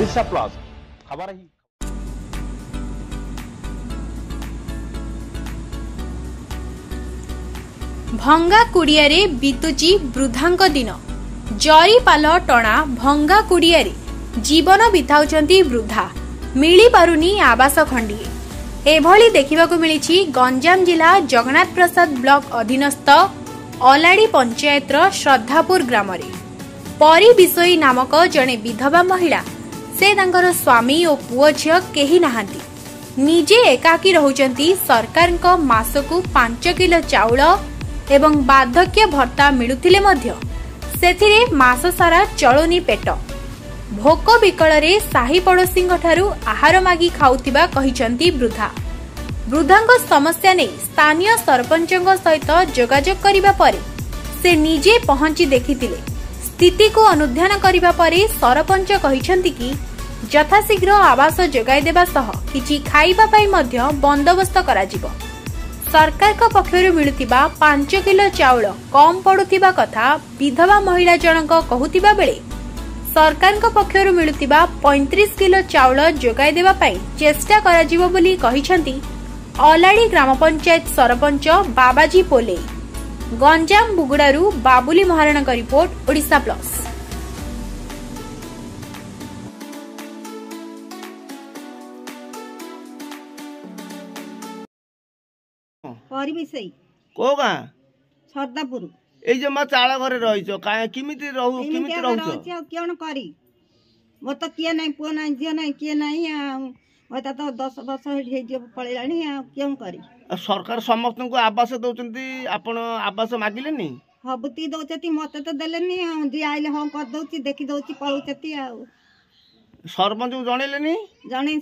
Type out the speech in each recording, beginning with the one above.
Odisha plus खबर ही भंगा कुड़ियारे बीतुची वृद्धांक दिन जरीपाल टणा भंगा कुड़ियारे जीवन बिताउछंती वृद्धा मिली पारुनी आवास खंडिए एभली देखिबाकू मिलिछि गंजाम जिला जगन्नाथ प्रसाद ब्लॉक अधीनस्थ अलाड़ी पंचायतर श्रद्धापुर ग्राम रे परी विषयी नामक जने विधवा महिला से तांकर स्वामी और पुओ झियो केही नाहांती निजे एकाकी रहुचंती सरकार मासकू 5 किलो चाउल एवं बार्धक्य भत्ता मिलुथिले मध्य सेथिरे मास सारा चलुनी पेट भोक विकल साही पड़ोशी ठारू आहार मागी खाउथिबा कहिचंती वृद्धा वृद्धांक समस्या नहीं स्थानीय सरपंच सहित जोगाजोग करिबा परे से निजे पहुंची देखिथिले स्थिति को अनुध्यान करिबा परे सरपंच कहिचंती कि यथाशीघ्र आवास जोगाई देबा सह किछि खाइबा पई मध्य बंदोबस्त कराजिबो सरकार का पक्षरु मिलुथिबा 5 किलो चाउल कम पड़ुथिबा कथा विधवा महिला जनक कहुथिबा बेले सरकार का पक्षरु मिलुथिबा 35 किलो चाउल जोगाई देबा पई चेष्टा कराजिबो बोली कहिसंती अलाड़ी ग्राम पंचायत सरपंच बाबाजी पोले गंजाम बुगुड़ारू बाबुली महाराणा का रिपोर्ट ओडिशा प्लस। को गाँ श्रद्धापुर जो मा चाल घर रही रहू कौन करी मो तो किए ना पुओ ना झील ना किए ना मत तो 10 वर्ष पलैला क्यों करी सरकार समस्त को आवास दौरान आपण आवास मागिले हबुती दौरान मत तो देले जी आइले हाँ करदे देखी दौर पलौती सरपंच को जनइले जनई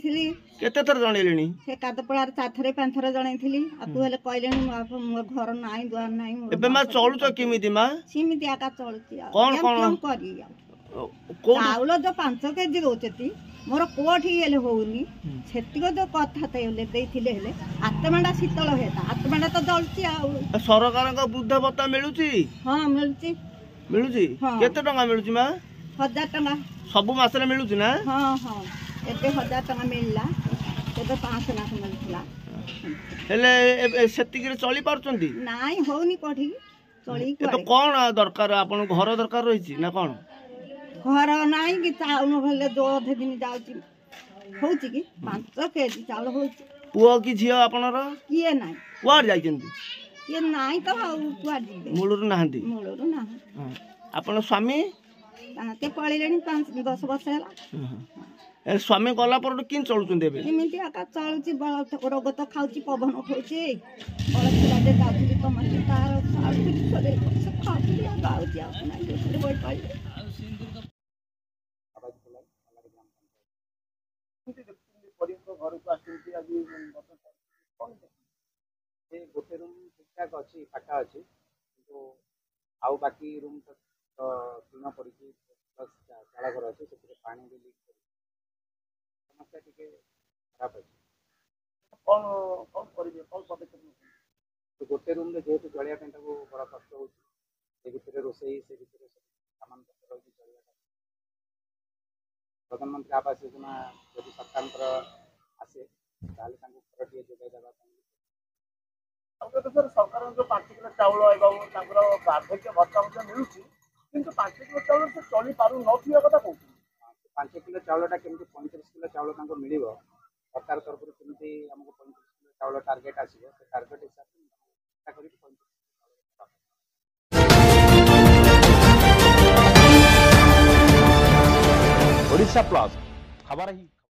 केते थर जनइले से कादपड़ार 4 थर 5 थर जनई आपको हेले कहले मो घर नाई द्वार नाई एबे मा चलुच किमिति मा सिमिति आका चलुची कोन कोन करी को चाउल जो 5 केजी दौचती मोर कोठी हेले होउनी सेतिक जो कथा तेले देथिले हेले आत्माडा शीतल हेता आत्माडा तो जलची आ सरकार का वृद्ध भत्ता मिलुची हां मिलची केते टंका मिलुची मा 1000 टंका सब मास रे मिलुची ना हां हां एते 1000 टंका मिलला एते 5 लाख मिलथला हेले सेतिक रे चली पारचंती नाई होउनी कोठी चली तो कोन दरकार आपन घर दरकार रहिची ना कोन घर नाई कि चाउल भले 2 दिन जाउची होउची कि 5 केजी चाउल होउची पुओ की झियो आपनर किए नाई कुआर जाइचंती किए नाई तो कुआर जिबे मूलर नाहंती मूलर ना आपन स्वामी ताते पळिलेनी 5-10 वर्ष हला स्वामी गला पर किन चलुचंती एबे एमिति आका चलुची बळ रोग तो खाउची पवन उठौची बळ खिला दे जाउची तो मत तार साल छोड़े से खाउची गाउची आ नाई दूसरे बोल पाई घर को आसती आज गोटे रूम ठीक ठाक अच्छी फाटा अच्छी तो आउ बाकी रूम तो टीन पड़ी प्लस चाल घर अच्छे से पानी भी लीक समस्या टी खराब अच्छे कौन कौन करेंगे कौन पदक्षेप गोटे रूम जेहेतु चलिया बड़ा कष्ट हो रोसई से सामान पत्र रही चलिया प्रधानमंत्री आवास योजना यदि सरकार आसे घर टे जोगाई देवा सर सरकार जो 5 किलो चाउल एवं बार्धक्य भत्ता मिलूँ किंतु 5 किलो चाउल से चली पार ना कथा कौन 5 किलो चाउलटा केमती 35 किलो चाउल मिल सरकार तरफ केमती आमको 35 किलो चाउल टार्गेट आसो से टार्गेट हिसाब से ओडिशा प्लस खबर ही।